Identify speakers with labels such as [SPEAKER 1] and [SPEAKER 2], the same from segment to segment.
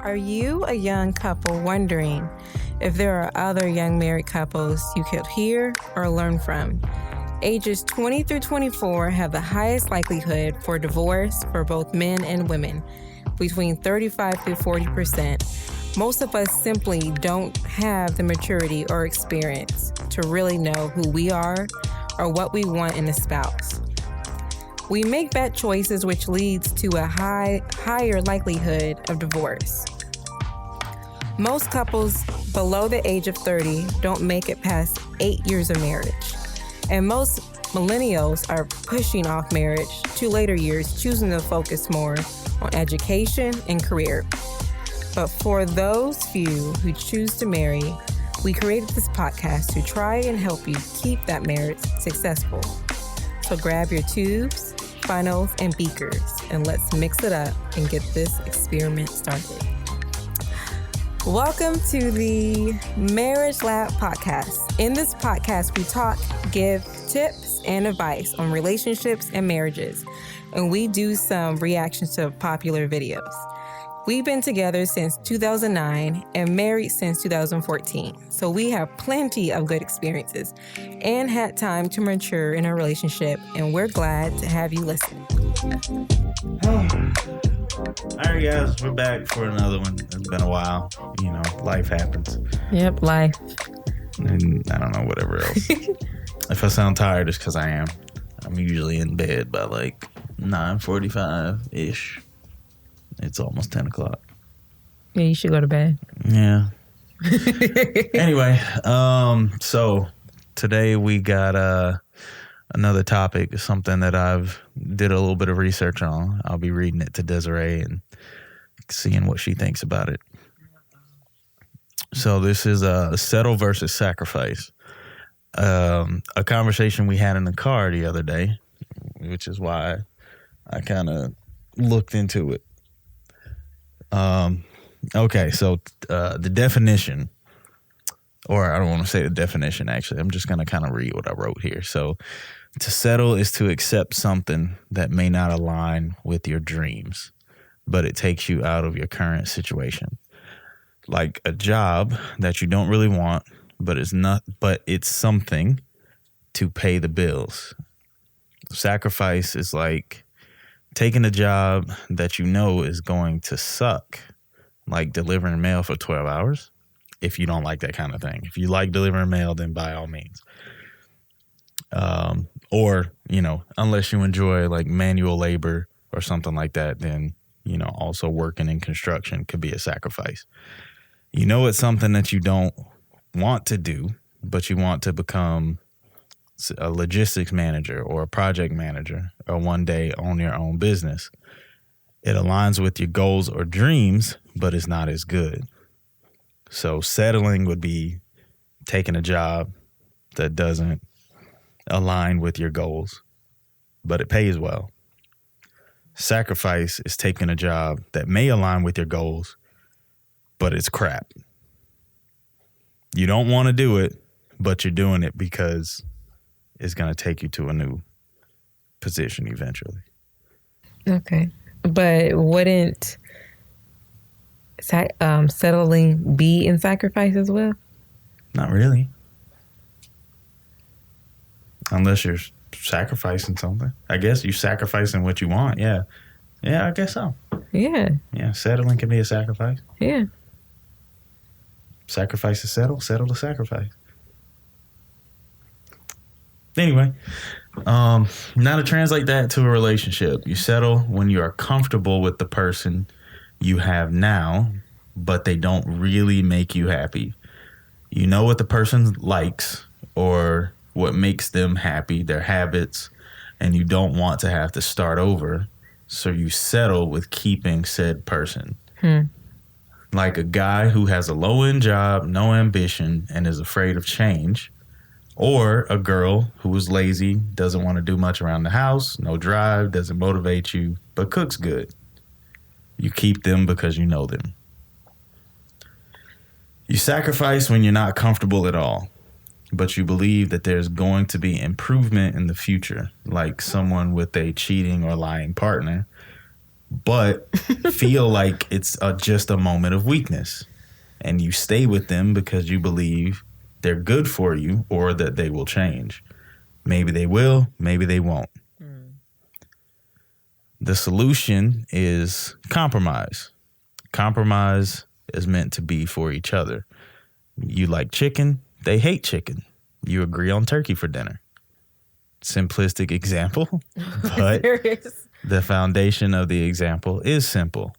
[SPEAKER 1] Are you a young couple wondering if there are other young married couples you could hear or learn from? Ages 20 through 24 have the highest likelihood for divorce for both men and women, between 35 to 40%. Most of us simply don't have the maturity or experience to really know who we are or what we want in a spouse. We make bad choices, which leads to a higher likelihood of divorce. Most couples below the age of 30 don't make it past 8 years of marriage. And most millennials are pushing off marriage to later years, choosing to focus more on education and career. But for those few who choose to marry, we created this podcast to try and help you keep that marriage successful. So grab your tubes, funnels, and beakers, and let's mix it up and get this experiment started. Welcome to the Marriage Lab podcast. In this podcast, we talk, give tips and advice on relationships and marriages, and we do some reactions to popular videos. We've been together since 2009 and married since 2014, so we have plenty of good experiences and had time to mature in a relationship, and we're glad to have you listen.
[SPEAKER 2] All right, guys, we're back for another one. It's been a while. You know, life happens.
[SPEAKER 1] Yep, life.
[SPEAKER 2] And I don't know, whatever else. If I sound tired, it's because I am. I'm usually in bed by like 9:45-ish. It's almost 10 o'clock.
[SPEAKER 1] Yeah, you should go to bed.
[SPEAKER 2] Yeah. Anyway, so today we got another topic, something that I've did a little bit of research on. I'll be reading it to Desiree and seeing what she thinks about it. So this is settle versus sacrifice. A conversation we had in the car the other day, which is why I kind of looked into it. Okay, so the definition, or I don't want to say the definition, actually. I'm just going to kind of read what I wrote here. So to settle is to accept something that may not align with your dreams, but it takes you out of your current situation. Like a job that you don't really want, but it's something to pay the bills. Sacrifice is like taking a job that you know is going to suck, like delivering mail for 12 hours, if you don't like that kind of thing. If you like delivering mail, then by all means. Or, you know, unless you enjoy like manual labor or something like that, then, you know, also working in construction could be a sacrifice. You know, it's something that you don't want to do, but you want to become a logistics manager or a project manager or one day own your own business. It aligns with your goals or dreams, but it's not as good. So settling would be taking a job that doesn't align with your goals, but it pays well. Sacrifice is taking a job that may align with your goals, but it's crap. You don't want to do it, but you're doing it because it's going to take you to a new position eventually.
[SPEAKER 1] Okay. But wouldn't settling be in sacrifice as well?
[SPEAKER 2] Not really. Unless you're sacrificing something. I guess you're sacrificing what you want. Yeah. Yeah, I guess so.
[SPEAKER 1] Yeah.
[SPEAKER 2] Yeah, settling can be a sacrifice.
[SPEAKER 1] Yeah.
[SPEAKER 2] Sacrifice to settle to sacrifice. Anyway, now to translate that to a relationship, you settle when you are comfortable with the person you have now, but they don't really make you happy. You know what the person likes or what makes them happy, their habits, and you don't want to have to start over, so you settle with keeping said person. Like a guy who has a low-end job, no ambition, and is afraid of change. Or a girl who is lazy, doesn't want to do much around the house, no drive, doesn't motivate you, but cooks good. You keep them because you know them. You sacrifice when you're not comfortable at all, but you believe that there's going to be improvement in the future, like someone with a cheating or lying partner. but feel like it's just a moment of weakness. And you stay with them because you believe they're good for you or that they will change. Maybe they will, maybe they won't. The solution is compromise. Compromise is meant to be for each other. You like chicken, they hate chicken. You agree on turkey for dinner. Simplistic example, but the foundation of the example is simple.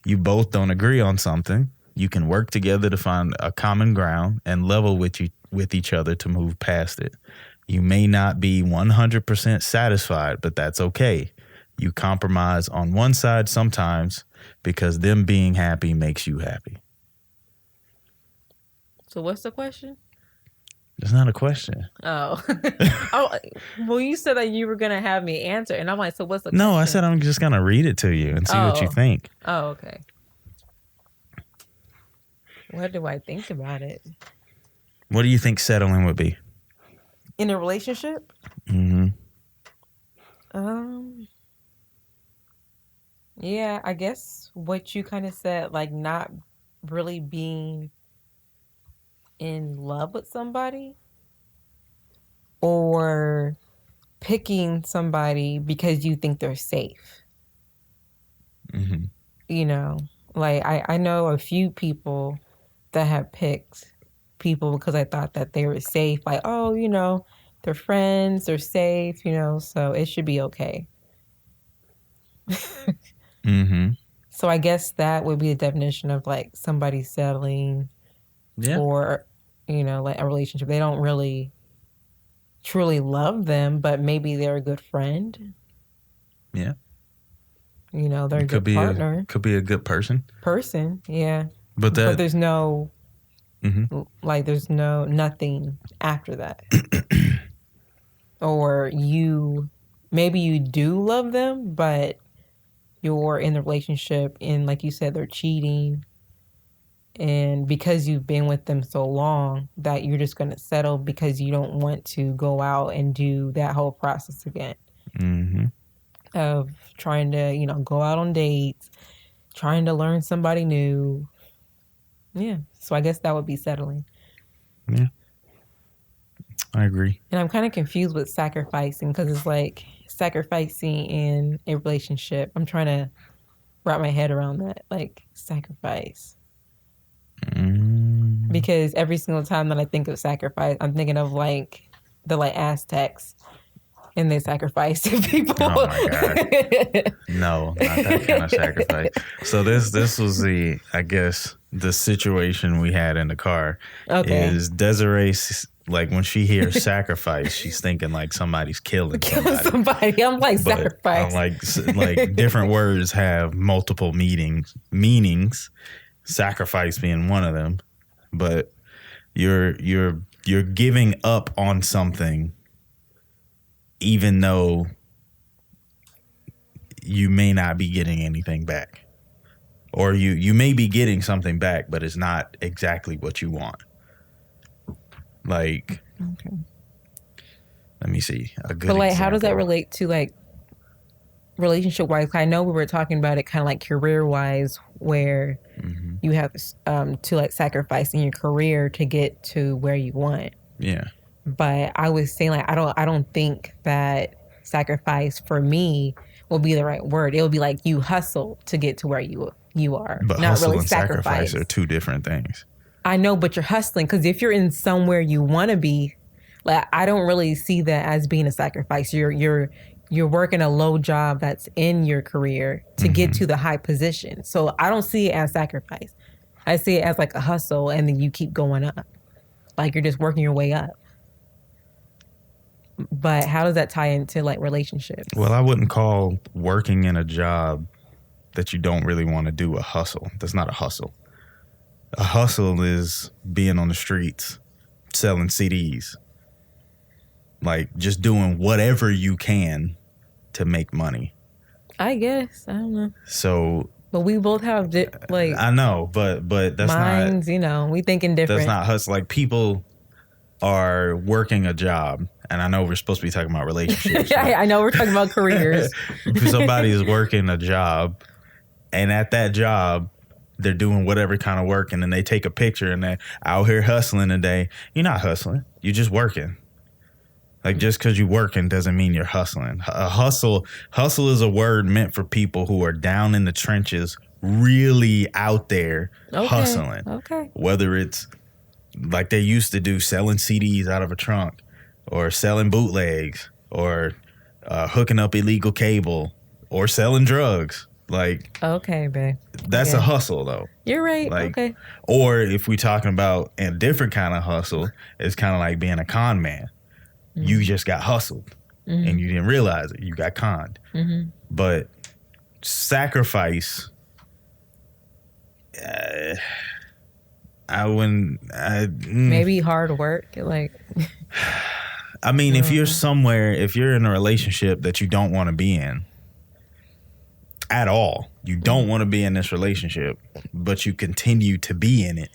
[SPEAKER 2] You both don't agree on something. You can work together to find a common ground and level with each other to move past it. You may not be 100% satisfied, but that's okay. You compromise on one side sometimes because them being happy makes you happy.
[SPEAKER 1] So what's the question?
[SPEAKER 2] It's not a question.
[SPEAKER 1] Oh. Well, you said that you were going to have me answer. And I'm like, so what's the question?
[SPEAKER 2] No, I said I'm just going to read it to you and see what you think.
[SPEAKER 1] Oh, okay. What do I think about it?
[SPEAKER 2] What do you think settling would be?
[SPEAKER 1] In a relationship?
[SPEAKER 2] Mm-hmm.
[SPEAKER 1] Yeah, I guess what you kind of said, like not really being in love with somebody or picking somebody because you think they're safe.
[SPEAKER 2] Mm-hmm.
[SPEAKER 1] You know, like I know a few people that have picked people because I thought that they were safe. Like, oh, you know, they're friends, they're safe, you know, so it should be okay.
[SPEAKER 2] Mm-hmm.
[SPEAKER 1] So I guess that would be the definition of like somebody settling for, you know, like a relationship. They don't really truly love them, but maybe they're a good friend.
[SPEAKER 2] Yeah.
[SPEAKER 1] You know, they're a good partner.
[SPEAKER 2] Could be a good person.
[SPEAKER 1] Yeah.
[SPEAKER 2] But
[SPEAKER 1] there's no, like, there's nothing after that. Or maybe you do love them, but you're in the relationship and like you said, they're cheating. And because you've been with them so long that you're just going to settle because you don't want to go out and do that whole process again.
[SPEAKER 2] Mm-hmm.
[SPEAKER 1] Of trying to, you know, go out on dates, trying to learn somebody new. Yeah. So I guess that would be settling.
[SPEAKER 2] Yeah. I agree.
[SPEAKER 1] And I'm kind of confused with sacrificing because it's like sacrificing in a relationship. I'm trying to wrap my head around that, like sacrifice. Because every single time that I think of sacrifice, I'm thinking of like the Aztecs and they sacrifice to people.
[SPEAKER 2] Oh my God. No, not that kind of sacrifice. So this was I guess the situation we had in the car.
[SPEAKER 1] Okay.
[SPEAKER 2] Is Desiree, like when she hears sacrifice, she's thinking like somebody's killing somebody.
[SPEAKER 1] I'm like, but sacrifice.
[SPEAKER 2] I'm like different words have multiple meanings. Sacrifice being one of them, but you're giving up on something, even though you may not be getting anything back, or you may be getting something back, but it's not exactly what you want. Like, okay. Let me see a good. But like,
[SPEAKER 1] example. How does that relate to like relationship wise? I know we were talking about it kind of like career wise, where you have to like sacrifice in your career to get to where you want.
[SPEAKER 2] Yeah.
[SPEAKER 1] But I was saying like I don't think that sacrifice for me will be the right word. It will be like you hustle to get to where you are.
[SPEAKER 2] But
[SPEAKER 1] not
[SPEAKER 2] hustle
[SPEAKER 1] really
[SPEAKER 2] and sacrifice are two different things.
[SPEAKER 1] I know, but you're hustling because if you're in somewhere you want to be, like I don't really see that as being a sacrifice. You're working a low job that's in your career to get to the high position. So I don't see it as sacrifice. I see it as like a hustle and then you keep going up. Like you're just working your way up. But how does that tie into like relationships?
[SPEAKER 2] Well, I wouldn't call working in a job that you don't really want to do a hustle. That's not a hustle. A hustle is being on the streets, selling CDs. Like just doing whatever you can to make money.
[SPEAKER 1] I guess. I don't know.
[SPEAKER 2] So.
[SPEAKER 1] But we both have like.
[SPEAKER 2] I know, but that's
[SPEAKER 1] minds, not. You know, we thinking different.
[SPEAKER 2] That's not hustle. Like people are working a job, and I know we're supposed to be talking about relationships.
[SPEAKER 1] I know we're talking about careers.
[SPEAKER 2] Somebody is working a job, and at that job, they're doing whatever kind of work, and then they take a picture and they're out here hustling today. You're not hustling. You're just working. Like, just because you're working doesn't mean you're hustling. Hustle is a word meant for people who are down in the trenches, really out there hustling.
[SPEAKER 1] Okay.
[SPEAKER 2] Whether it's like they used to do, selling CDs out of a trunk, or selling bootlegs, or hooking up illegal cable, or selling drugs. Like,
[SPEAKER 1] okay, babe.
[SPEAKER 2] That's a hustle, though.
[SPEAKER 1] You're right. Like, okay.
[SPEAKER 2] Or if we're talking about a different kind of hustle, it's kind of like being a con man. Mm-hmm. You just got hustled, and you didn't realize it. You got conned. Mm-hmm. But sacrifice, I wouldn't.
[SPEAKER 1] Maybe hard work, like.
[SPEAKER 2] I mean, if you're somewhere, if you're in a relationship that you don't want to be in at all, you don't want to be in this relationship, but you continue to be in it.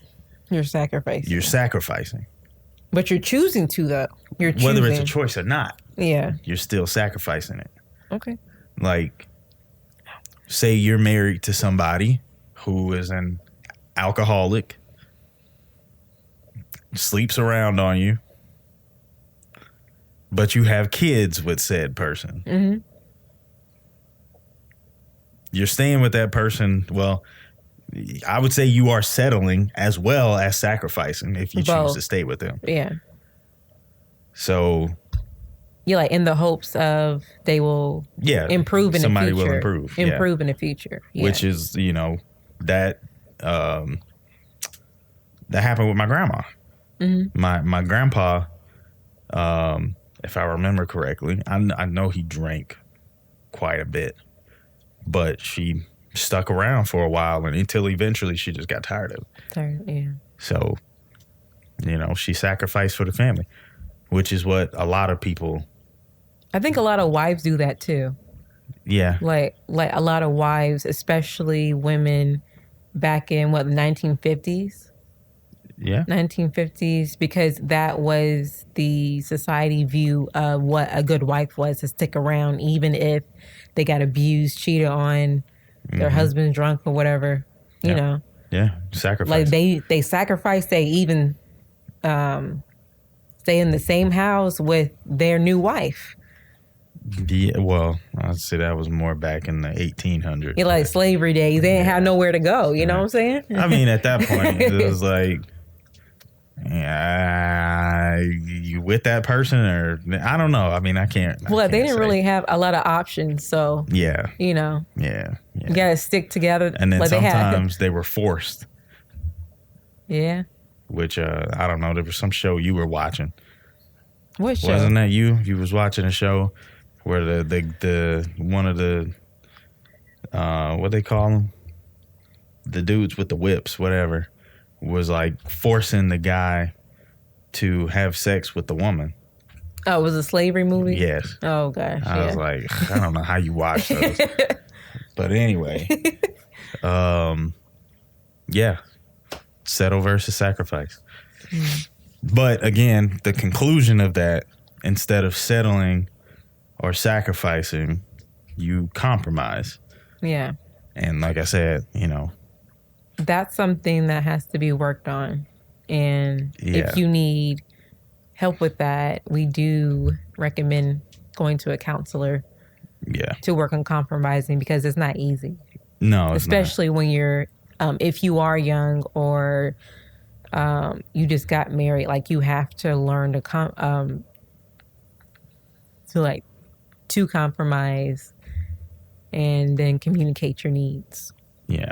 [SPEAKER 1] You're sacrificing.
[SPEAKER 2] You're sacrificing.
[SPEAKER 1] But you're choosing to, though. You're choosing.
[SPEAKER 2] Whether it's a choice or not.
[SPEAKER 1] Yeah.
[SPEAKER 2] You're still sacrificing it.
[SPEAKER 1] Okay.
[SPEAKER 2] Like, say you're married to somebody who is an alcoholic, sleeps around on you, but you have kids with said person. Mm-hmm. You're staying with that person. Well, I would say you are settling as well as sacrificing if you choose to stay with them.
[SPEAKER 1] Yeah.
[SPEAKER 2] So
[SPEAKER 1] you're like in the hopes of they will improve in the future. Somebody will improve. Improve in the future. Yeah.
[SPEAKER 2] Which is, that happened with my grandma. Mm-hmm. My grandpa, if I remember correctly, I know he drank quite a bit, but she stuck around for a while, and until eventually she just got tired of it.
[SPEAKER 1] Yeah.
[SPEAKER 2] So, she sacrificed for the family, which is what a lot of people.
[SPEAKER 1] I think a lot of wives do that too.
[SPEAKER 2] Yeah.
[SPEAKER 1] Like a lot of wives, especially women back in the 1950s.
[SPEAKER 2] Yeah.
[SPEAKER 1] 1950s, because that was the society view of what a good wife was, to stick around even if they got abused, cheated on, their husband drunk or whatever, you know.
[SPEAKER 2] Yeah, sacrifice.
[SPEAKER 1] Like they sacrifice. They even stay in the same house with their new wife.
[SPEAKER 2] Yeah, well, I'd say that was more back in the 1800s.
[SPEAKER 1] Yeah, like slavery days. They didn't have nowhere to go. You know what I'm saying?
[SPEAKER 2] I mean, at that point, it was like, you with that person, or I don't know. I mean, I can't.
[SPEAKER 1] Well, they didn't really have a lot of options, so
[SPEAKER 2] yeah,
[SPEAKER 1] you gotta stick together.
[SPEAKER 2] And then sometimes they were forced.
[SPEAKER 1] Yeah.
[SPEAKER 2] Which I don't know. There was some show you were watching.
[SPEAKER 1] What show?
[SPEAKER 2] Wasn't that you? You was watching a show where the one of the what they call them, the dudes with the whips, whatever, was like forcing the guy to have sex with the woman.
[SPEAKER 1] Oh, it was a slavery movie?
[SPEAKER 2] Yes.
[SPEAKER 1] Oh, gosh.
[SPEAKER 2] I was like, I don't know how you watch those. But anyway, settle versus sacrifice. But again, the conclusion of that, instead of settling or sacrificing, you compromise.
[SPEAKER 1] Yeah.
[SPEAKER 2] And like I said,
[SPEAKER 1] that's something that has to be worked on. And if you need help with that, we do recommend going to a counselor.
[SPEAKER 2] Yeah.
[SPEAKER 1] To work on compromising, because it's not easy.
[SPEAKER 2] No, it's
[SPEAKER 1] especially
[SPEAKER 2] not.
[SPEAKER 1] When you're, if you are young or you just got married, like you have to learn to compromise and then communicate your needs.
[SPEAKER 2] Yeah.